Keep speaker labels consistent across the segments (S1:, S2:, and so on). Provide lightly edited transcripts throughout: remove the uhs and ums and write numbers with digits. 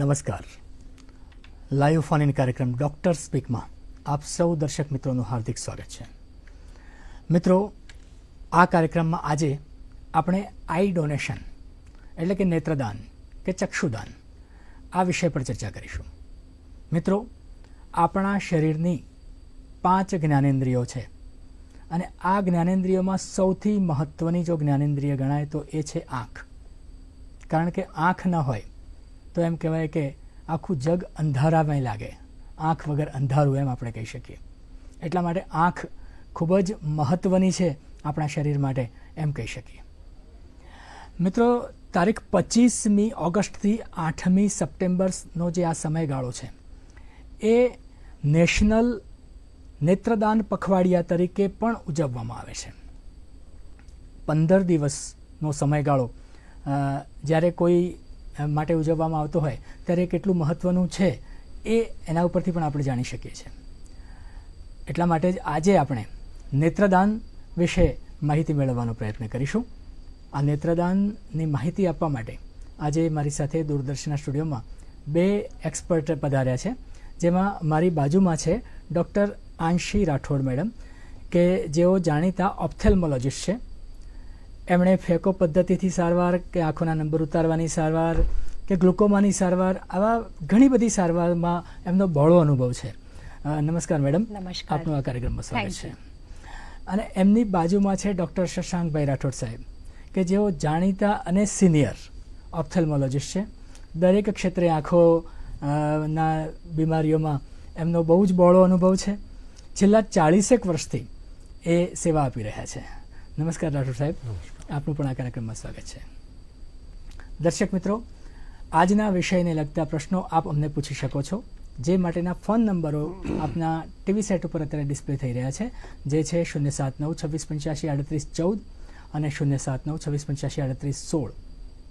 S1: નમસ્કાર. Live phone in કાર્યક્રમ doctor સ્પીકમાં આપ સૌ દર્શક મિત્રોનું હાર્દિક સ્વાગત છે. મિત્રો, આ કાર્યક્રમમાં આજે આપણે આઈ ડોનેશન એટલે કે નેત્રદાન કે ચક્ષુદાન આ વિષય પર ચર્ચા કરીશું. મિત્રો, આપણા શરીરની 5 જ્ઞાનેન્દ્રિયો છે અને આ જ્ઞાનેન્દ્રિયોમાં સૌથી મહત્ત્વની જો જ્ઞાનેન્દ્રિય ગણાય તો એ છે આંખ. કારણ કે આંખ ન હોય તો એમ કહેવાય કે આખું જગ અંધારામય લાગે. આંખ વગર અંધારું એમ આપણે કહી શકીએ. એટલા માટે આંખ ખૂબ જ મહત્ત્વની છે આપણા શરીર માટે એમ કહી શકીએ. મિત્રો, તારીખ 25મી ઓગસ્ટથી 8મી સપ્ટેમ્બરનો જે આ સમયગાળો છે એ નેશનલ નેત્રદાન પખવાડિયા તરીકે પણ ઉજવવામાં આવે છે. 15 દિવસનો સમયગાળો જ્યારે કોઈ માટે ઉજવવામાં આવતો હોય ત્યારે કેટલું મહત્ત્વનું છે એ એના ઉપરથી પણ આપણે જાણી શકીએ છીએ. એટલા માટે જ આજે આપણે નેત્રદાન વિશે માહિતી મેળવવાનો પ્રયત્ન કરીશું. આ નેત્રદાનની માહિતી આપવા માટે આજે મારી સાથે દૂરદર્શનના સ્ટુડિયોમાં 2 એક્સપર્ટ પધાર્યા છે. જેમાં મારી બાજુમાં છે ડૉક્ટર આંશી રાઠોડ મેડમ કે જેઓ જાણીતા ઓપ્થેલ્મોલોજિસ્ટ છે. એમણે ફેકો પદ્ધતિથી સારવાર કે આંખોના નંબર ઉતારવાની સારવાર કે ગ્લુકોમાની સારવાર આવા ઘણી બધી સારવારમાં એમનો બહોળો અનુભવ છે. નમસ્કાર મેડમ.
S2: નમસ્કાર.
S1: આપનું આ કાર્યક્રમમાં સ્વાગત છે. અને એમની બાજુમાં છે ડૉક્ટર શશાંકભાઈ રાઠોડ સાહેબ કે જેઓ જાણીતા અને સિનિયર ઓપ્થેલ્મોલોજિસ્ટ છે. દરેક ક્ષેત્રે આંખોના બીમારીઓમાં એમનો બહુ જ બહોળો અનુભવ છે. છેલ્લા 40 વર્ષથી એ સેવા આપી રહ્યા છે. નમસ્કાર રાઠોડ સાહેબ. આપનું પણ આ કાર્યક્રમમાં સ્વાગત છે. દર્શક મિત્રો, આજના વિષયને લગતા પ્રશ્નો આપ અમને પૂછી શકો છો. જે માટેના ફોન નંબરો આપના ટીવી સેટ ઉપર અત્યારે ડિસ્પ્લે થઈ રહ્યા છે, જે છે 079-2685-3814 અને 079-2685-3816.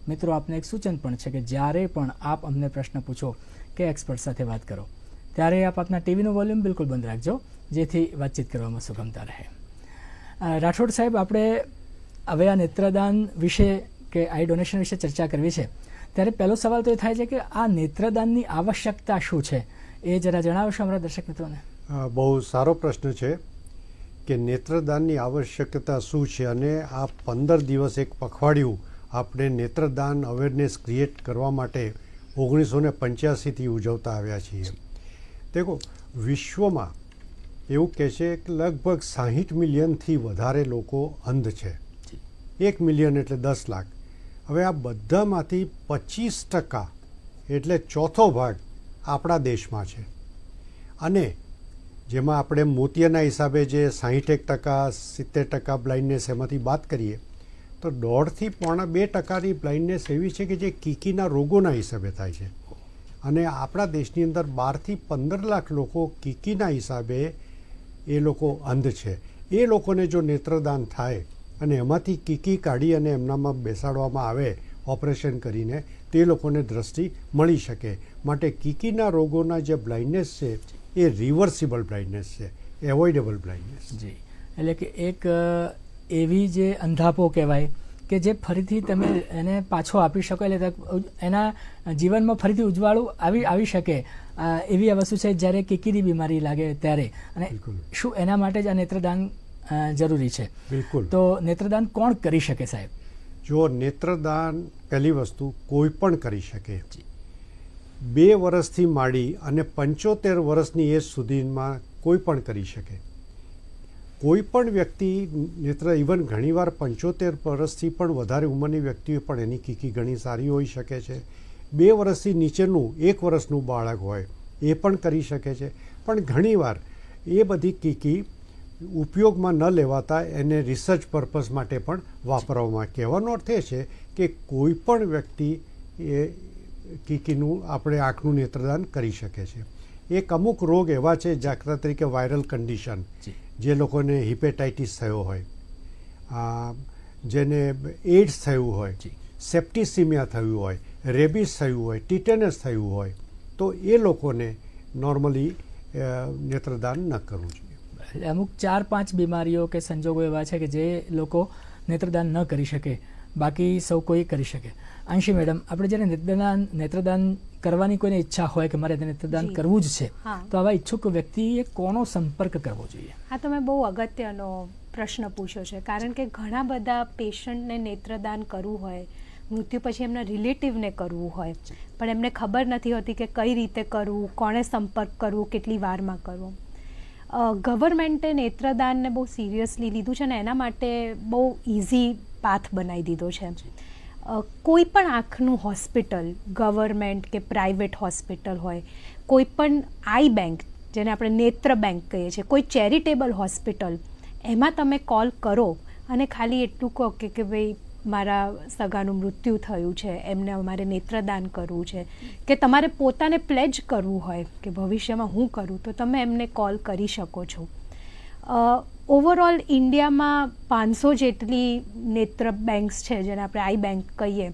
S1: મિત્રો, આપને એક સૂચન પણ છે કે જ્યારે પણ આપ અમને પ્રશ્ન પૂછો કે એક્સપર્ટ સાથે વાત કરો ત્યારે આપ આપના ટીવીનું વોલ્યુમ બિલકુલ બંધ રાખજો, જેથી વાતચીત કરવામાં સુગમતા રહે. રાઠોડ સાહેબ, આપણે હવે આ નેત્રદાન વિશે કે આઈ ડોનેશન વિશે ચર્ચા કરવી છે ત્યારે પહેલો સવાલ તો એ થાય છે કે આ નેત્રદાનની આવશ્યકતા શું છે, એ જરા જણાવશો અમારા દર્શક મિત્રોને?
S3: બહુ સારો પ્રશ્ન છે કે નેત્રદાનની આવશ્યકતા શું છે અને આ 15 દિવસ એક પખવાડિયું આપણે નેત્રદાન અવેરનેસ ક્રિએટ કરવા માટે 1985થી ઉજવતા આવ્યા છીએ. દેખો, વિશ્વમાં એવું કહે છે કે લગભગ 60 મિલિયનથી વધારે લોકો અંધ છે. 1 મિલિયન એટલે 10 લાખ. હવે આ બધામાંથી 25% એટલે ચોથો ભાગ આપણા દેશમાં છે. અને જેમાં આપણે મોતિયાના હિસાબે જે 60% 70% બ્લાઇન્ડનેસ એમાંથી બાદ કરીએ તો 1.5 થી 2% બ્લાઇન્ડનેસ એવી છે કે જે કીકીના રોગોના હિસાબે થાય છે. અને આપણા દેશની અંદર 12 થી 15 લાખ લોકો કીકીના હિસાબે એ લોકો અંધ છે. એ લોકોને જો નેત્રદાન થાય અને એમાંથી કીકી કાઢી અને એમનામાં બેસાડવામાં આવે ઓપરેશન કરીને, તે લોકોને દ્રષ્ટિ મળી શકે. માટે કીકીના રોગોના જે બ્લાઇન્ડનેસ છે એ રિવર્સિબલ બ્લાઇન્ડનેસ છે, એવોઇડેબલ બ્લાઇન્ડનેસ.
S1: જી, એટલે કે એક એવી જે અંધાપો કહેવાય કે જે ફરીથી તમે એને પાછો આપી શકો, એટલે એના જીવનમાં ફરીથી ઉજવાળું આવી શકે એવી આ વસ્તુ છે જ્યારે કીકીની બીમારી લાગે ત્યારે. અને શું એના માટે જ આ નેત્રદાન જરૂરી છે?
S3: બિલકુલ.
S1: તો નેત્રદાન કોણ કરી શકે સાહેબ?
S3: જો નેત્રદાન પહેલી વસ્તુ કોઈ પણ કરી શકે. 2 વર્ષથી માંડી અને 75 વર્ષની એજ સુધીમાં કોઈ પણ કરી શકે. કોઈ પણ વ્યક્તિ ઇવન ઘણીવાર 75 વર્ષથી પણ વધારે ઉંમરની વ્યક્તિઓ પણ એની કીકી ઘણી સારી હોઈ શકે છે. 2 વર્ષથી નીચેનું 1 વર્ષનું બાળક હોય એ પણ કરી શકે છે. પણ ઘણીવાર એ બધી કીકી ઉપયોગમાં ન લેવાતા એને રિસર્ચ પર્પઝ માટે પણ વાપરવામાં. કહેવાનો અર્થ એ છે કે કોઈ પણ વ્યક્તિ એ કીકીનું આપણે આંખનું નેત્રદાન કરી શકે છે. એક અમુક રોગ એવા છે, દાખલા તરીકે વાયરલ કન્ડિશન, જે લોકોને હિપેટાઇટિસ થયો હોય, જેને એઇડ્સ થયું હોય, સેપ્ટિસિમિયા થયું હોય, રેબિસ થયું હોય, ટીટેનસ થયું હોય, તો એ લોકોને નોર્મલી નેત્રદાન ન કરવું જોઈએ.
S1: અમુક 4-5 બીમારીઓ કે સંજોગો એવા છે કે જે લોકો નેત્રદાન ન કરી શકે, બાકી સૌ કોઈ કરી શકે. આંશી મેડમ, આપણે જ્યારે નેત્રદાન કરવાની કોઈને ઈચ્છા હોય કે મારે નેત્રદાન કરવું જ છે, તો આવા ઈચ્છુક વ્યક્તિએ કોનો સંપર્ક કરવો જોઈએ?
S2: હા, તમે બહુ અગત્યનો પ્રશ્ન પૂછ્યો છે, કારણ કે ઘણા બધા પેશન્ટને નેત્રદાન કરવું હોય, મૃત્યુ પછી એમના રિલેટિવને કરવું હોય, પણ એમને ખબર નથી હોતી કે કઈ રીતે કરવું, કોણે સંપર્ક કરવું, કેટલી વારમાં કરવું. ગવર્મેન્ટે નેત્રદાનને બહુ સિરિયસલી લીધું છે ને એના માટે બહુ ઇઝી પાથ બનાવી દીધો છે. કોઈ પણ આંખનું હોસ્પિટલ, ગવર્મેન્ટ કે પ્રાઇવેટ હોસ્પિટલ હોય, કોઈ પણ આઈ બેંક, જેને આપણે નેત્ર બેંક કહીએ છીએ, કોઈ ચેરિટેબલ હોસ્પિટલ, એમાં તમે કોલ કરો અને ખાલી એટલું કહો કે ભાઈ મારા સગાનું મૃત્યુ થયું છે, એમને અમારે નેત્રદાન કરવું છે, કે તમારે પોતાને પ્લેજ કરવું હોય કે ભવિષ્યમાં હું કરું, તો તમે એમને કોલ કરી શકો છો. ઓવરઓલ ઇન્ડિયામાં 500 જેટલી નેત્ર બેંક્સ છે, જેને આપણે આઈ બેંક કહીએ,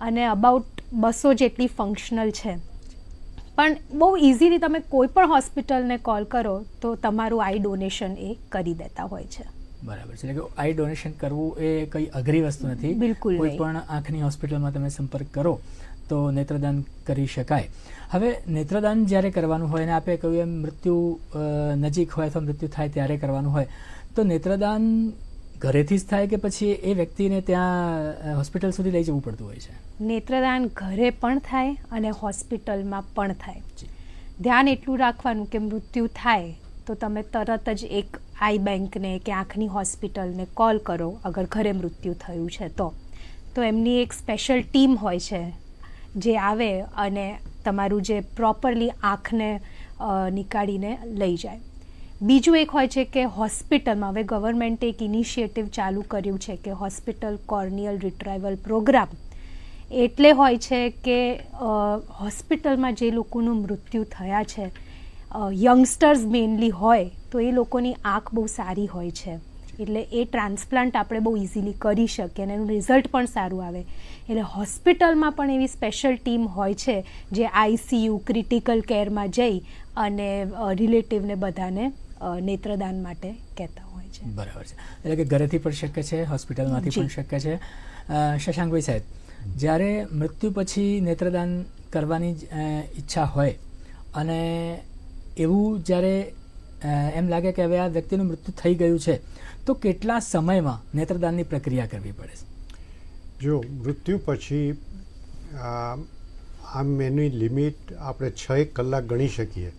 S2: અને અબાઉટ 200 જેટલી ફંક્શનલ છે. પણ બહુ ઇઝીલી તમે કોઈ પણ હોસ્પિટલને કોલ કરો તો તમારું આઈ ડોનેશન એ કરી દેતા હોય છે.
S1: બરાબર છે. એટલે કે આઈ ડોનેશન કરવું એ કંઈ અઘરી વસ્તુ નથી.
S2: બિલકુલ
S1: કોઈ પણ આંખની હોસ્પિટલમાં તમે સંપર્ક કરો તો નેત્રદાન કરી શકાય. હવે નેત્રદાન જ્યારે કરવાનું હોય અને આપણે કહ્યું એમ મૃત્યુ નજીક હોય અથવા મૃત્યુ થાય ત્યારે કરવાનું હોય, તો નેત્રદાન ઘરેથી જ થાય કે પછી એ વ્યક્તિને ત્યાં હોસ્પિટલ સુધી લઈ જવું પડતું હોય છે?
S2: નેત્રદાન ઘરે પણ થાય અને હોસ્પિટલમાં પણ થાય. ધ્યાન એટલું રાખવાનું કે મૃત્યુ થાય તો તમે તરત જ એક આઈ બેંકને કે આંખની હોસ્પિટલને કોલ કરો, અગર ઘરે મૃત્યુ થયું છે તો એમની એક સ્પેશિયલ ટીમ હોય છે જે આવે અને તમારું જે પ્રોપરલી આંખને નીકાળીને લઈ જાય. બીજું એક હોય છે કે હોસ્પિટલમાં, હવે ગવર્મેન્ટે એક ઇનિશિયેટિવ ચાલુ કર્યું છે કે હોસ્પિટલ કોર્નિયલ રિટ્રાઇવલ પ્રોગ્રામ. એટલે હોય છે કે હોસ્પિટલમાં જે લોકોનું મૃત્યુ થયા છે, યંગસ્ટર્સ મેઇનલી હોય, તો એ લોકોની આંખ બહુ સારી હોય છે, એટલે એ ટ્રાન્સપ્લાન્ટ આપણે બહુ ઇઝીલી કરી શકીએ અને એનું રિઝલ્ટ પણ સારું આવે. એટલે હોસ્પિટલમાં પણ એવી સ્પેશિયલ ટીમ હોય છે જે આઈસીયુ, ક્રિટિકલ કેરમાં જઈ અને રિલેટિવને બધાને નેત્રદાન માટે કહેતા હોય છે.
S1: બરાબર છે. એટલે કે ઘરેથી પણ શક્ય છે, હોસ્પિટલમાંથી પણ શક્ય છે. શશાંકભાઈ સાહેબ, જ્યારે મૃત્યુ પછી નેત્રદાન કરવાની ઈચ્છા હોય અને એવું જ્યારે એમ લાગે કે હવે આ વ્યક્તિનું મૃત્યુ થઈ ગયું છે, તો કેટલા સમયમાં નેત્રદાનની પ્રક્રિયા કરવી પડે છે?
S3: જો મૃત્યુ પછી આમ એની લિમિટ આપણે 6 કલાક ગણી શકીએ,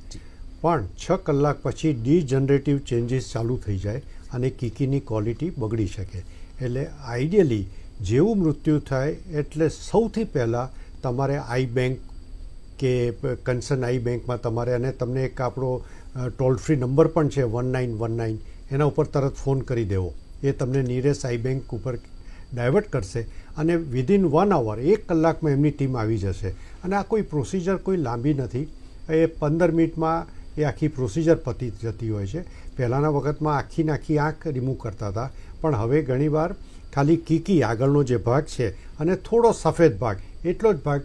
S3: પણ 6 કલાક પછી ડીજનરેટિવ ચેન્જીસ ચાલુ થઈ જાય અને કીકીની ક્વોલિટી બગડી શકે. એટલે આઈડિયલી જેવું મૃત્યુ થાય એટલે સૌથી પહેલાં તમારે આઈ બેંક કે કન્સર્ન આઈ બેંકમાં તમારે, અને તમને એક આપણો ટોલ ફ્રી નંબર પણ છે 1919, એના ઉપર તરત ફોન કરી દેવો. એ તમને નિયરેસ્ટ આઈ બેંક ઉપર ડાયવર્ટ કરશે અને વિધિન 1 hour, 1 કલાકમાં એમની ટીમ આવી જશે. અને આ કોઈ પ્રોસિજર કોઈ લાંબી નથી, એ 15 મિનિટમાં એ આખી પ્રોસિજર પતી જતી હોય છે. પહેલાંના વખતમાં આખી આંખ રિમૂવ કરતા હતા, પણ હવે ઘણીવાર ખાલી કીકી આગળનો જે ભાગ છે અને થોડો સફેદ ભાગ, એટલો જ ભાગ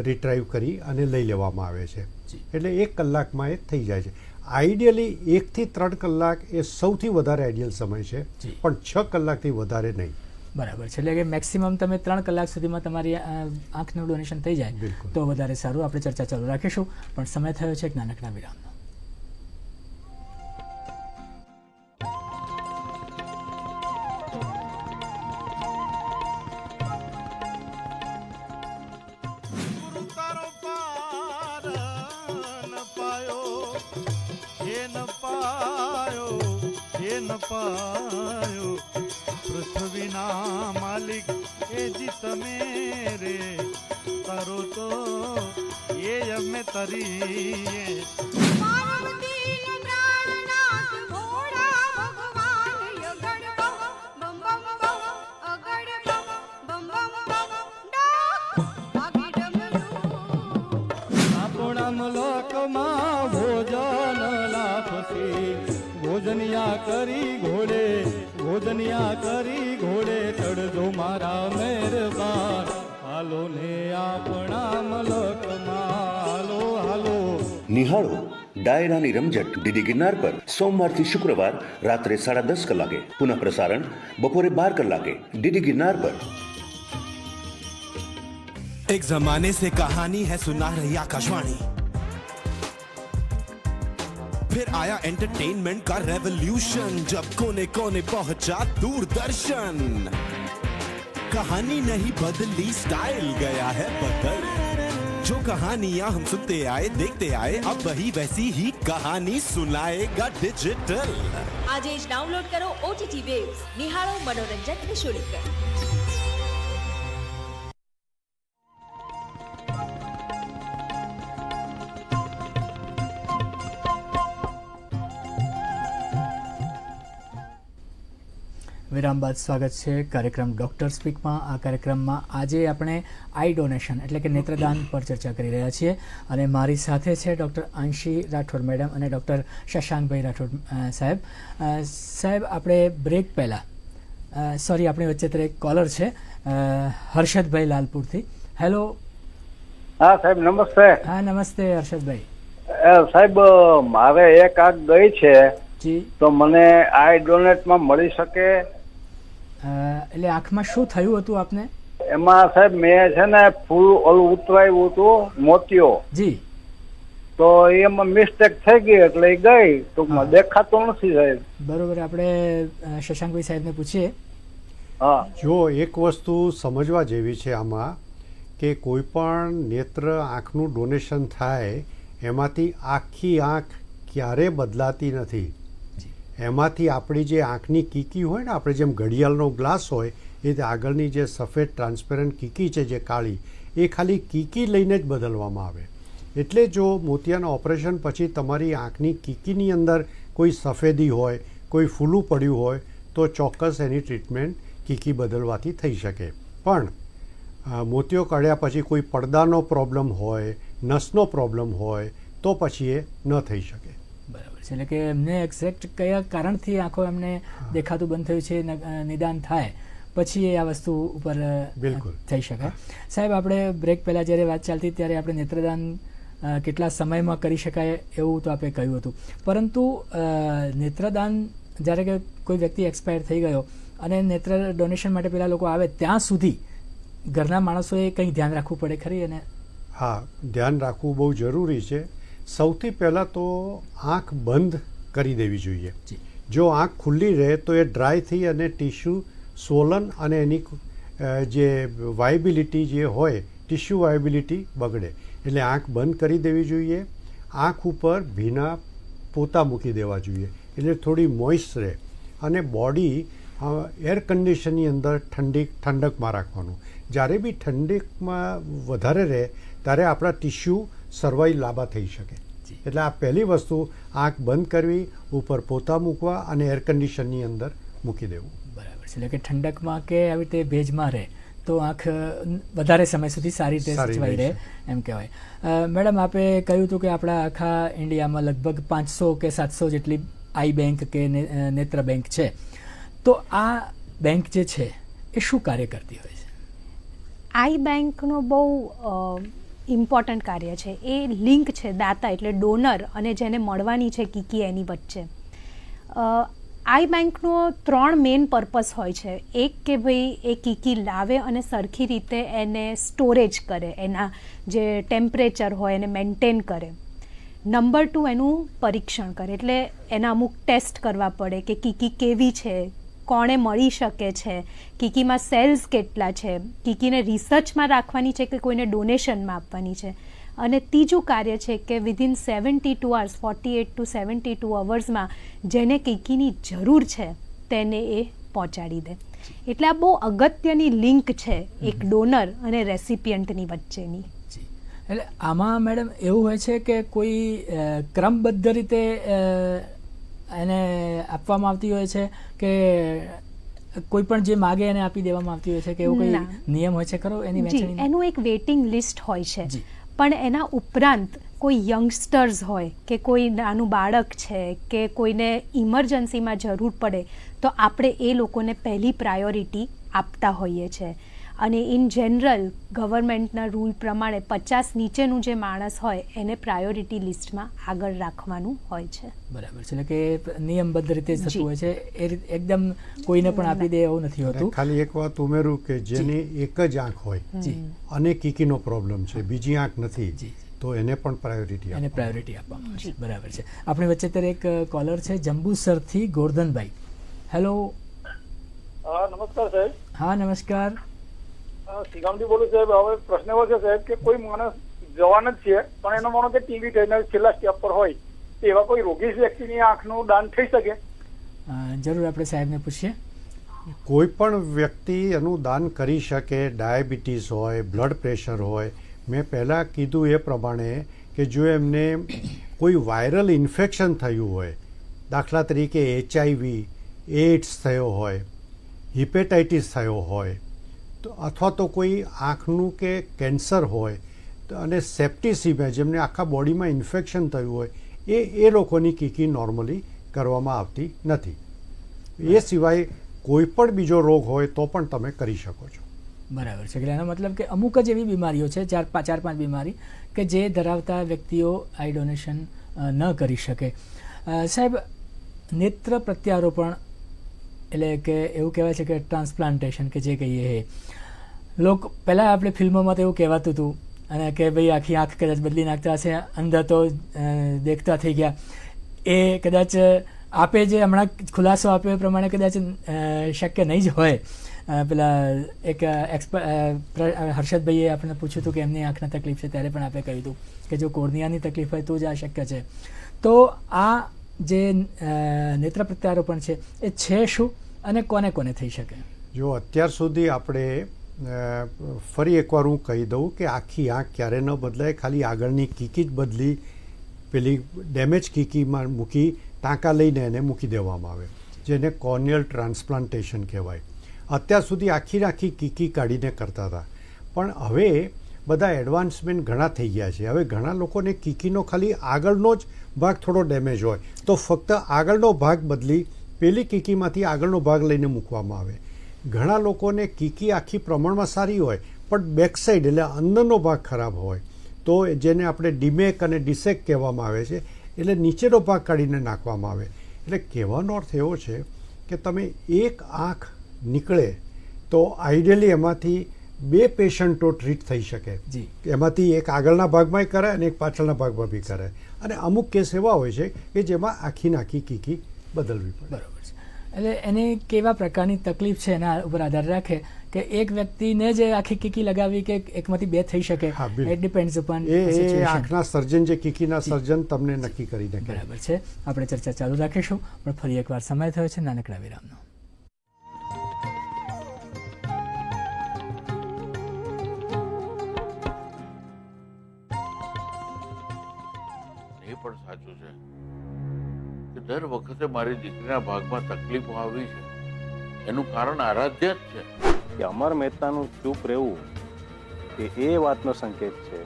S3: રિટ્રાઈવ કરી અને લઈ લેવામાં આવે છે. એટલે 1 કલાકમાં એ થઈ જાય છે. આઈડિયલી 1 થી 3 કલાક એ સૌથી વધારે આઈડિયલ સમય છે, પણ 6 કલાકથી વધારે નહીં.
S1: બરાબર છે. એટલે કે મેક્સિમમ તમે 3 કલાક સુધીમાં તમારી આંખનું ડોનેશન થઈ જાય તો વધારે સારું. આપણે ચર્ચા ચાલુ રાખીશું, પણ સમય થયો છે એક નાનકડા વિરામનો.
S4: પૃથ્વીના માલિક એ જી તમે રે કરો તો એ અમે તરીએ. આપણા મલકમાં ભોજન લાભથી ભોજનિયા કરી ઘોડે, ભોજનિયા કરી ઘોડે, ચડજો મારા મહેરબાન, હાલો ને આપણા મલકમાં હાલો હાલો.
S5: નિહાળો ડાયરાની રમઝટ ડીડી ગિરનાર પર સોમવારથી શુક્રવાર રાત્રે 10:30 કલાકે, પુનઃ પ્રસારણ બપોરે 12 કલાકે ડીડી ગિરનાર પર.
S6: एक जमाने से कहानी है सुना रही आकाशवाणी, फिर आया एंटरटेनमेंट का रेवोल्यूशन, जब कोने कोने पहुंचा दूरदर्शन। कहानी नहीं बदली, स्टाइल गया है बदल। जो कहानियां हम सुनते आए देखते आए, अब वही वैसी ही कहानी सुनाएगा डिजिटल।
S7: આજે જ ડાઉનલોડ કરો OTT વેવ્સ, નિહાળો મનોરંજન નિઃશુલ્ક।
S1: વિરામ બાદ સ્વાગત છે કાર્યક્રમ ડૉક્ટર સ્પીકમાં. આ કાર્યક્રમમાં આજે આપણે આઈ ડોનેશન એટલે કે નેત્રદાન પર ચર્ચા કરી રહ્યા છીએ અને મારી સાથે છે ડૉક્ટર અંશી રાઠોડ મેડમ અને ડૉક્ટર શશાંકભાઈ રાઠોડ સાહેબ. સાહેબ, આપણે બ્રેક પહેલાં આપણી વચ્ચે એક કોલર છે હર્ષદભાઈ લાલપુરથી. હેલો.
S8: હા સાહેબ, નમસ્તે.
S1: હા, નમસ્તે હર્ષદભાઈ.
S8: સાહેબ, મારે એક આંખ ગઈ છે,
S1: જી.
S8: તો મને આઈ ડોનેટમાં મળી શકે?
S1: એટલે આંખમાં શું થયું હતું આપને?
S8: એમાં સાહેબ મેં છે ને ફૂલ ઓલું ઉતરાયું હતું મોતિયો,
S1: જી.
S8: તો એમાં મિસ્ટેક થઈ ગઈ એટલે એ ગઈ, ટૂંકમાં દેખાતો નથી સાહેબ.
S1: બરોબર, આપણે શશાંકભાઈ સાહેબને પૂછીએ.
S8: હા,
S3: જો એક વસ્તુ સમજવા જેવી છે આમાં કે કોઈ પણ નેત્ર આંખનું ડોનેશન થાય એમાંથી આખી આંખ ક્યારે બદલાતી નથી. એમાંથી આપણી જે આંખની કીકી હોય ને, આપણે જેમ ઘડિયાળનો ગ્લાસ હોય એ આગળની જે સફેદ ટ્રાન્સપેરન્ટ કીકી છે જે કાળી, એ ખાલી કીકી લઈને જ બદલવામાં આવે. એટલે જો મોતિયાના ઓપરેશન પછી તમારી આંખની કીકીની અંદર કોઈ સફેદી હોય, કોઈ ફૂલું પડ્યું હોય તો ચોક્કસ એની ટ્રીટમેન્ટ કીકી બદલવાથી થઈ શકે. પણ મોતિયો કાઢ્યા પછી કોઈ પડદાનો પ્રોબ્લેમ હોય, નસનો પ્રોબ્લેમ હોય તો પછી એ ન થઈ શકે.
S1: બરાબર છે. એટલે કે એમને એક્ઝેક્ટ કયા કારણથી આંખો એમને દેખાતું બંધ થયું છે નિદાન થાય પછી એ આ વસ્તુ ઉપર
S3: બિલકુલ
S1: થઈ શકે. સાહેબ, આપણે બ્રેક પહેલાં જ્યારે વાત ચાલતી ત્યારે આપણે નેત્રદાન કેટલા સમયમાં કરી શકાય એવું તો આપણે કહ્યું હતું, પરંતુ નેત્રદાન જ્યારે કે કોઈ વ્યક્તિ એક્સપાયર થઈ ગયો અને નેત્ર ડોનેશન માટે પેલા લોકો આવે ત્યાં સુધી ઘરના માણસોએ કંઈ ધ્યાન રાખવું પડે ખરી? અને
S3: હા, ધ્યાન રાખવું બહુ જરૂરી છે. સૌથી પહેલાં તો આંખ બંધ કરી દેવી જોઈએ. જો આંખ ખુલ્લી રહે તો એ ડ્રાય થઈ અને ટિશ્યુ સ્વોલન અને એની જે વાયબિલિટી જે હોય, ટિશ્યુ વાયબિલિટી બગડે. એટલે આંખ બંધ કરી દેવી જોઈએ. આંખ ઉપર ભીના પોતા મૂકી દેવા જોઈએ એટલે થોડી મોઇસ્ટ રહે. અને બોડી એર કન્ડિશનની અંદર ઠંડકમાં રાખવાનું. જ્યારે બી ઠંડકમાં વધારે રહે ત્યારે આપણા ટિશ્યુ સર્વાઈ લાંબા થઈ શકે. એટલે આ પહેલી વસ્તુ, આંખ બંધ કરવી, ઉપર પોતા મૂકવા અને એર કન્ડિશનની અંદર મૂકી દેવું.
S1: બરાબર છે. એટલે કે ઠંડકમાં કે આવી રીતે ભેજમાં રહે તો આંખ વધારે સમય સુધી સારી રીતે સચવાઈ રહે એમ કહેવાય. મેડમ, આપે કહ્યું હતું કે આપણા આખા ઇન્ડિયામાં લગભગ 500 કે 700 જેટલી આઈ બેંક કે નેત્ર બેંક છે. તો આ બેંક જે છે એ શું કાર્ય કરતી હોય છે?
S2: આઈ બેંકનો બહુ ઇમ્પોર્ટન્ટ કાર્ય છે. એ લિંક છે દાતા એટલે ડોનર અને જેને મળવાની છે કીકી એની વચ્ચે. આઈ બેંકનો 3 મેઇન પર્પસ હોય છે. એક કે ભાઈ એ કીકી લાવે અને સરખી રીતે એને સ્ટોરેજ કરે, એના જે ટેમ્પરેચર હોય એને મેન્ટેન કરે. નંબર 2 એનું પરીક્ષણ કરે, એટલે એના અમુક ટેસ્ટ કરવા પડે કે કીકી કેવી છે, કોણે મળી શકે છે, કીકીમાં સેલ્સ કેટલા છે, કીકીને રિસર્ચમાં રાખવાની છે કે કોઈને ડોનેશનમાં આપવાની છે. અને ત્રીજું કાર્ય છે કે વિધિન 72 hours 48 to 72 અવર્સમાં જેને કીકીની જરૂર છે તેને એ પહોંચાડી દે. એટલે આ બહુ અગત્યની લિંક છે એક ડોનર અને રેસિપિયન્ટની વચ્ચેની.
S1: એટલે આમાં મેડમ એવું હોય છે કે કોઈ ક્રમબદ્ધ રીતે એને આપવામાં આવતી હોય છે કે કોઈ પણ જે માગે એને આપી દેવામાં આવતી હોય છે કે એવું કોઈ નિયમ હોય છે ખરો એની વહેંચણી?
S2: એનું એક વેઇટિંગ લિસ્ટ હોય છે, પણ એના ઉપરાંત કોઈ યંગસ્ટર્સ હોય કે કોઈ નાનું બાળક છે કે કોઈને ઇમરજન્સીમાં જરૂર પડે તો આપણે એ લોકોને પહેલી પ્રાયોરિટી આપતા હોઈએ છીએ. અને ઇન જનરલ ગવર્મેન્ટના રૂલ પ્રમાણે 50 નીચેનું જે માણસ હોય એને પ્રાયોરિટી લિસ્ટમાં આગળ રાખવાનું હોય છે.
S1: બરાબર છે, એટલે કે નિયમબદ્ધ રીતે જ
S2: જી.
S1: થતું હોય છે, એ એકદમ કોઈને પણ આપી દે એવું નથી હોતું.
S3: ખાલી એક વાત ઉમેરું કે જેની એક જ આંખ હોય
S1: જી
S3: અને કીકીનો પ્રોબ્લેમ છે, બીજી આંખ નથી,
S1: જી
S3: તો એને પણ પ્રાયોરિટી
S1: એને પ્રાયોરિટી આપવામાં આવે છે. બરાબર છે. આપણી વચ્ચે અત્યારે એક કોલર છે જંબુસરથી ગોરધનભાઈ. હેલો.
S8: નમસ્કાર સાહેબ.
S1: હા નમસ્કાર.
S8: શ્રીગામથી બોલું સાહેબ. હવે પ્રશ્ન એવો છે સાહેબ કે કોઈ માણસ જવાન જ છે પણ એનો માનો કે ટીવી થઈને છેલ્લા સ્ટેપ પર હોય તો એવા કોઈ રોગી વ્યક્તિની આંખનું દાન થઈ શકે?
S1: જરૂર આપણે સાહેબને પૂછીએ.
S3: કોઈ પણ વ્યક્તિ એનું દાન કરી શકે. ડાયાબિટીસ હોય, બ્લડ પ્રેશર હોય, મેં પહેલાં કીધું એ પ્રમાણે કે જો એમને કોઈ વાયરલ ઇન્ફેક્શન થયું હોય, દાખલા તરીકે HIV, એઇડ્સ થયો હોય, હિપેટાઇટિસ થયો હોય, તો અથવા તો કોઈ આંખનું કે કેન્સર હોય તો અને સેપ્ટિસિમિયા જેમને આખા બોડીમાં ઇન્ફેક્શન થયું હોય, એ લોકોની કીકી નોર્મલી કરવામાં આવતી નથી. એ સિવાય કોઈ પણ બીજો રોગ હોય તો પણ તમે કરી શકો છો.
S1: બરાબર છે. એટલે એનો મતલબ કે અમુક જ એવી બીમારીઓ છે, ચાર પાંચ બીમારી કે જે ધરાવતા વ્યક્તિઓ આઈ ડોનેશન ન કરી શકે. સાહેબ, નેત્ર પ્રત્યારોપણ એટલે કે એવું કહેવાય છે કે ટ્રાન્સપ્લાન્ટેશન કે જે કહીએ એ લોકો પહેલાં આપણે ફિલ્મોમાં તો એવું કહેવાતું હતું અને કે ભાઈ આખી આંખ કદાચ બદલી નાખતા હશે, અંધા તો દેખતા થઈ ગયા. એ કદાચ આપે જે હમણાં ખુલાસો આપ્યો એ પ્રમાણે કદાચ શક્ય નહીં જ હોય. પેલા એક હર્ષદભાઈએ આપણને પૂછ્યું હતું કે એમની આંખના તકલીફ છે, ત્યારે પણ આપણે કહ્યું હતું કે જો કોર્નિયાની તકલીફ હોય તો જ આ શક્ય છે. તો આ જે નેત્ર પ્રત્યારોપણ છે એ છે શું અને કોને કોને થઈ શકે?
S3: જો અત્યાર સુધી આપણે ફરી એકવાર હું કહી દઉં કે આખી આંખ ક્યારે ન બદલાય, ખાલી આગળની કીકી જ બદલી, પેલી ડેમેજ કીકીમાં મૂકી ટાંકા લઈને એને મૂકી દેવામાં આવે, જેને કોર્નિયલ ટ્રાન્સપ્લાન્ટેશન કહેવાય. અત્યાર સુધી આખી કીકી કાઢીને કરતા હતા, પણ હવે બધા એડવાન્સમેન્ટ ઘણા થઈ ગયા છે. હવે ઘણા લોકોને કીકીનો ખાલી આગળનો જ ભાગ થોડો ડેમેજ હોય તો ફક્ત આગળનો ભાગ બદલી પેલી કીકીમાંથી આગળનો ભાગ લઈને મૂકવામાં આવે. ઘણા લોકોને કીકી આખી પ્રમાણમાં સારી હોય પણ બેક સાઈડ એટલે અંદરનો ભાગ ખરાબ હોય તો જેને આપણે ડીમેક અને ડિસેક કહેવામાં આવે છે, એટલે નીચેનો ભાગ કાઢીને નાખવામાં આવે. એટલે કહેવાનો અર્થ એવો છે કે તમે એક આંખ નીકળે તો આઈડિયલી એમાંથી 2 પેશન્ટો ટ્રીટ થઈ શકે.
S1: જી.
S3: એમાંથી એક આગળના ભાગમાં કરાય અને એક પાછળના ભાગમાં બી કરાય. અને અમુક કેસ એવા હોય છે કે જેમાં આખી કીકી બદલવી પડે.
S1: બરાબર છે. એટલે એને કેવા પ્રકારની તકલીફ છે એના ઉપર આધાર રાખે કે એક વ્યક્તિને જ આખી કીકી લગાવી કે એકમાંથી 2 થઈ શકે.
S3: હા, બિલકુલ.
S1: ઇટ ડિપેન્ડ્સ અપોન
S3: એ આંખના સર્જન જે કીકીના સર્જન તમને નક્કી કરી નાખે.
S1: બરાબર છે. આપણે ચર્ચા ચાલુ રાખીશું પણ ફરી એકવાર સમય થયો છે નાનકડા વિરામનો.
S9: એ પણ સાચું છે કે દર વખતે મારી દીકરીના ભાગમાં તકલીફો આવી છે, એનું કારણ આરાધ્ય જ છે.
S10: કે અમર મહેતાનું ચૂપ રહેવું એ વાતનો સંકેત છે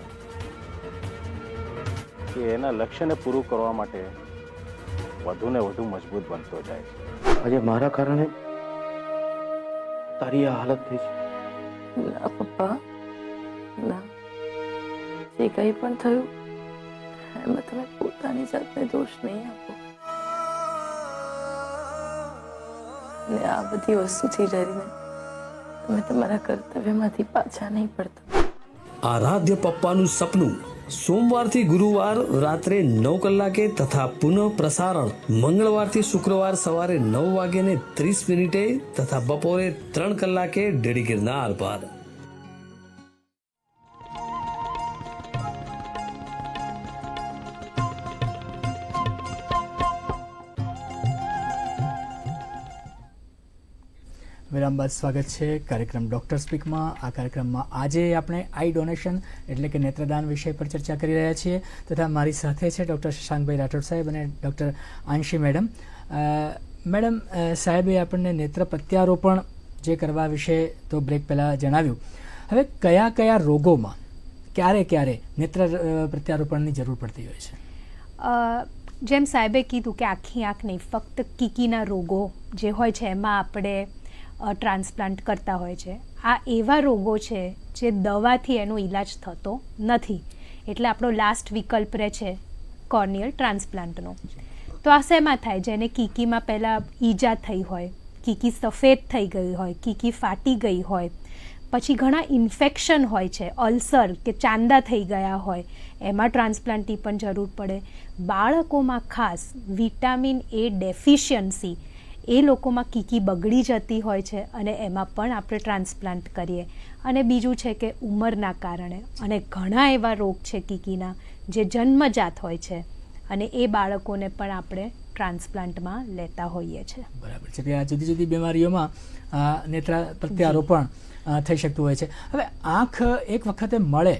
S10: કે એના લક્ષ્યને પૂરું કરવા માટે વધુ ને વધુ મજબૂત બનતો જાય છે.
S11: આજે મારા કારણે તારી આ હાલત થઈ છે.
S12: ના પપ્પા, ના. જે કંઈ પણ થયું એમાં તમે પોતાની જાતને દોષ નહીં આપો. ને આ બધી વસ્તુથી ડરીને તમે તમારા કર્તવ્યમાંથી પાછા નહીં પડતા.
S13: આરાધ્ય પપ્પાનું સપનું સોમવારથી ગુરુવાર રાત્રે 9 કલાકે તથા પુનઃ પ્રસારણ મંગળવારથી શુક્રવાર સવારે 9:30 તથા બપોરે 3 કલાકે ડીડી ગિરનાર પર.
S1: વિરામ બાદ સ્વાગત છે કાર્યક્રમ ડૉક્ટર સ્પીકમાં. આ કાર્યક્રમમાં આજે આપણે આઈ ડોનેશન એટલે કે નેત્રદાન વિષય પર ચર્ચા કરી રહ્યા છીએ તથા મારી સાથે છે ડૉક્ટર શશાંકભાઈ રાઠોડ સાહેબ અને ડૉક્ટર આંશી મેડમ. મેડમ, સાહેબે આપણને નેત્ર પ્રત્યારોપણ જે કરવા વિશે તો બ્રેક પહેલાં જણાવ્યું. હવે કયા કયા રોગોમાં ક્યારે નેત્ર પ્રત્યારોપણની જરૂર પડતી હોય છે?
S2: જેમ સાહેબે કીધું કે આખી આંખ નહીં, ફક્ત કીકીના રોગો જે હોય છે એમાં આપણે ટ્રાન્સપ્લાન્ટ કરતા હોય છે. આ એવા રોગો છે જે દવાથી એનો ઈલાજ થતો નથી, એટલે આપણો લાસ્ટ વિકલ્પ રહે છે કોર્નિયલ ટ્રાન્સપ્લાન્ટનો. તો આ શેમાં થાય? જેને કીકીમાં પહેલાં ઈજા થઈ હોય, કીકી સફેદ થઈ ગઈ હોય, કીકી ફાટી ગઈ હોય, પછી ઘણા ઇન્ફેક્શન હોય છે, અલ્સર કે ચાંદા થઈ ગયા હોય, એમાં ટ્રાન્સપ્લાન્ટની પણ જરૂર પડે. બાળકોમાં ખાસ વિટામિન એ ડેફિશિયન્સી, એ લોકોમાં કીકી બગડી જતી હોય છે અને એમાં પણ આપણે ટ્રાન્સપ્લાન્ટ કરીએ. અને બીજું છે કે ઉંમરના કારણે, અને ઘણા એવા રોગ છે કીકીના જે જન્મજાત હોય છે અને એ બાળકોને પણ આપણે ટ્રાન્સપ્લાન્ટમાં લેતા હોઈએ છીએ.
S1: બરાબર છે કે આ જુદી જુદી બીમારીઓમાં નેત્ર પ્રત્યારોપણ થઈ શકતું હોય છે. હવે આંખ એક વખતે મળે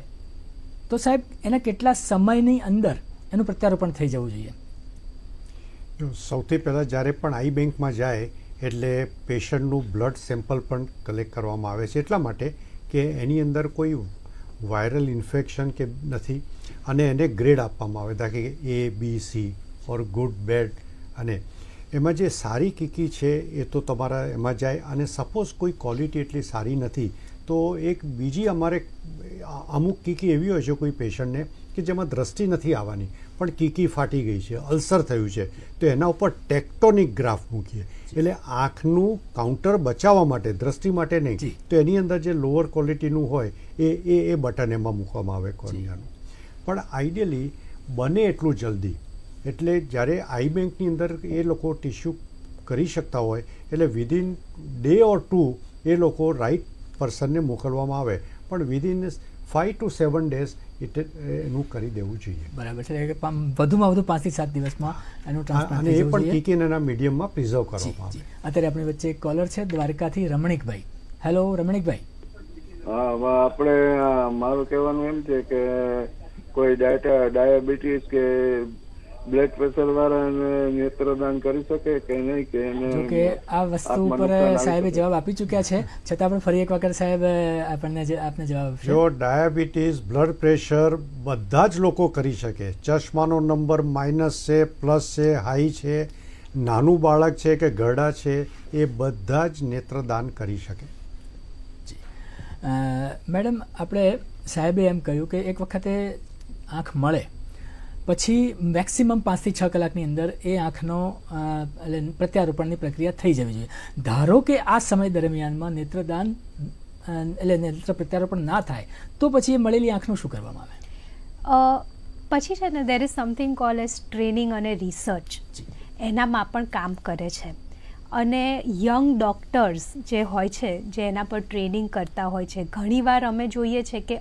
S1: તો સાહેબ એના કેટલા સમયની અંદર એનું પ્રત્યારોપણ થઈ જવું જોઈએ?
S3: સૌથી પહેલાં જ્યારે પણ આઈ બેંકમાં જાય એટલે પેશન્ટનું બ્લડ સેમ્પલ પણ કલેક્ટ કરવામાં આવે છે, એટલા માટે કે એની અંદર કોઈ વાયરલ ઇન્ફેક્શન કે નથી, અને એને ગ્રેડ આપવામાં આવે, દાખલા કે A, B, C or good, bad. અને એમાં જે સારી કીકી છે એ તો તમારા એમાં જાય, અને સપોઝ કોઈ ક્વોલિટી એટલી સારી નથી તો એક બીજી અમારે અમુક કીકી એવી હોય છે કોઈ પેશન્ટને કે જેમાં દ્રષ્ટિ નથી આવવાની પણ કીકી ફાટી ગઈ છે, અલ્સર થયું છે, તો એના ઉપર ટેક્ટોનિક ગ્રાફ મૂકીએ. એટલે આંખનું કાઉન્ટર બચાવવા માટે, દ્રષ્ટિ માટે નહીં, તો એની અંદર જે લોઅર ક્વોલિટીનું હોય એ બટન એમાં મૂકવામાં આવે કોર્નિયાનું. પણ આઈડિયલી બને એટલું જલ્દી, એટલે જ્યારે આઈ બેંકની અંદર એ લોકો ટિશ્યુ કરી શકતા હોય એટલે વિધિન ડે ઓર 2 એ લોકો રાઈટ પર્સનને મોકલવામાં આવે, પણ વિધિન 5 to 7 days એનું કરી દેવું જોઈએ.
S1: બરાબર છે કે વધુમાં વધુ 5 થી 7 દિવસમાં એનું ટ્રાન્સપ્લાન્ટ
S3: અને એ પણ કીકી એના મીડિયમમાં પ્રિઝર્વ કરવામાં આવે.
S1: અત્યારે આપણી વચ્ચે એક કોલર છે દ્વારકાથી, રમણીકભાઈ. હેલો રમણીકભાઈ.
S11: હા, આપણે મારું કહેવાનું એમ છે કે કોઈ ડાયાબિટીસ કે બ્લડ પ્રેશર વાળાને નેત્રદાન કરી શકે કે નહીં? કે
S1: જો કે આ વસ્તુ ઉપર સાહેબે જવાબ આપી ચૂક્યા છે, છતાં આપણે ફરી એક વખત સાહેબ આપને જવાબ આપશે.
S3: જો ડાયાબિટીસ, બ્લડ પ્રેશર બધા જ લોકો કરી શકે. ચશ્માનો નંબર માઇનસ છે, પ્લસ છે, હાઈ છે, નાનું બાળક છે કે ઘરડા છે, એ બધા જ નેત્રદાન કરી શકે.
S1: મેડમ, આપણે સાહેબે એમ કહ્યું કે એક વખતે આંખ મળે પછી મેક્સિમમ 5 થી 6 કલાકની અંદર એ આંખનો પ્રત્યારોપણની પ્રક્રિયા થઈ જવી જોઈએ. ધારો કે આ સમય દરમિયાનમાં નેત્રદાન એટલે નેત્ર પ્રત્યારોપણ ના થાય તો પછી એ મળેલી આંખનું શું કરવામાં
S2: આવે? પછી છે ને, there is something call as training અને રિસર્ચ, એનામાં પણ કામ કરે છે. અને યંગ ડૉક્ટર્સ જે હોય છે, જે એના પર ટ્રેનિંગ કરતા હોય છે, ઘણીવાર અમે જોઈએ છે કે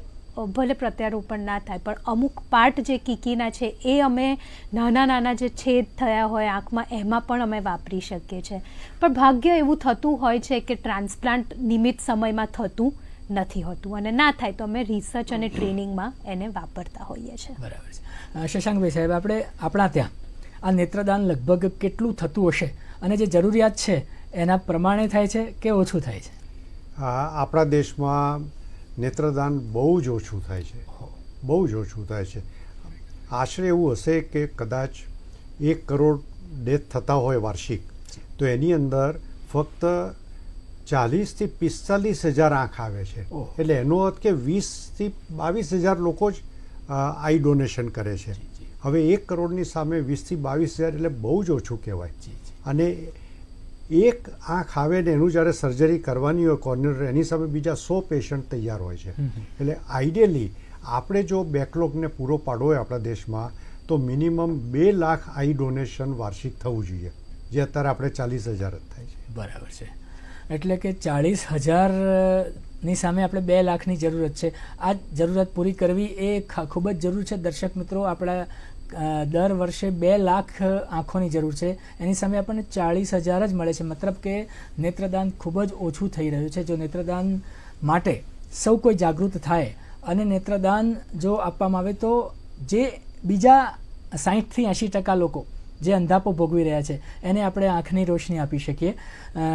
S2: ભલે પ્રત્યારોપણ ના થાય પણ અમુક પાર્ટ જે કીકીના છે એ અમે નાના જે છેદ થયા હોય આંખમાં એમાં પણ અમે વાપરી શકીએ છીએ. પણ ભાગ્ય એવું થતું હોય છે કે ટ્રાન્સપ્લાન્ટ નિમિત્ત સમયમાં થતું નથી હોતું, અને ના થાય તો અમે રિસર્ચ અને ટ્રેનિંગમાં એને વાપરતા હોઈએ છીએ.
S1: બરાબર છે. શશાંકભાઈ સાહેબ, આપણે આપણા ત્યાં આ નેત્રદાન લગભગ કેટલું થતું હશે અને જે જરૂરિયાત છે એના પ્રમાણે થાય છે કે ઓછું થાય છે?
S3: આપણા દેશમાં નેત્રદાન બહુ જ ઓછું થાય છે, બહુ જ ઓછું થાય છે. આશરે એવું હશે કે કદાચ 1 કરોડ ડેથ થતા હોય વાર્ષિક, તો એની અંદર ફક્ત 40 થી 45 હજાર આંખ આવે છે. એટલે એનો અર્થ કે 20 થી 22 હજાર લોકો જ આઈ ડોનેશન કરે છે. હવે 1 કરોડની સામે 20 થી 22 હજાર એટલે બહુ જ ઓછું કહેવાય. અને એક આંખ આવે ને એનું જ્યારે સર્જરી કરવાની હોય કોર્નિયર, એની સામે બીજા 100 પેશન્ટ તૈયાર હોય છે. એટલે આઈડિયલી આપણે જો બેકલોગને પૂરો પાડવો હોય આપણા દેશમાં તો મિનિમમ 2 લાખ આઈ ડોનેશન વાર્ષિક થવું જોઈએ, જે અત્યારે આપણે 40,000 જ થાય છે.
S1: બરાબર છે. એટલે કે 40,000ની સામે આપણે 2 લાખની જરૂરત છે. આ જરૂરત પૂરી કરવી એ ખૂબ જ જરૂર છે. દર્શક મિત્રો, આપણા દર વર્ષે 2 લાખ આંખોની જરૂર છે, એની સામે આપણને 40,000 જ મળે છે. મતલબ કે નેત્રદાન ખૂબ જ ઓછું થઈ રહ્યું છે. જો નેત્રદાન માટે સૌ કોઈ જાગૃત થાય અને નેત્રદાન જો આપવામાં આવે તો જે બીજા 60 થી 80% લોકો જે અંધાપો ભોગવી રહ્યા છે એને આપણે આંખની રોશની આપી શકીએ.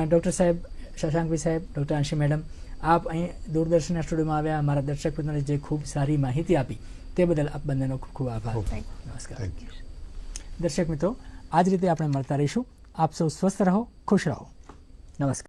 S1: ડૉક્ટર સાહેબ, શશાંકભાઈ સાહેબ, ડૉક્ટર અંશી મેડમ, આપ અહીં દૂરદર્શનના સ્ટુડિયોમાં આવ્યા, અમારા દર્શક મિત્રોને જે ખૂબ સારી માહિતી આપી તે બદલ આપ બંનેનો ખૂબ ખૂબ આભાર. નમસ્કાર. દર્શક મિત્રો, આ જ રીતે આપણે મળતા રહીશું. આપ સૌ સ્વસ્થ રહો, ખુશ રહો. નમસ્કાર.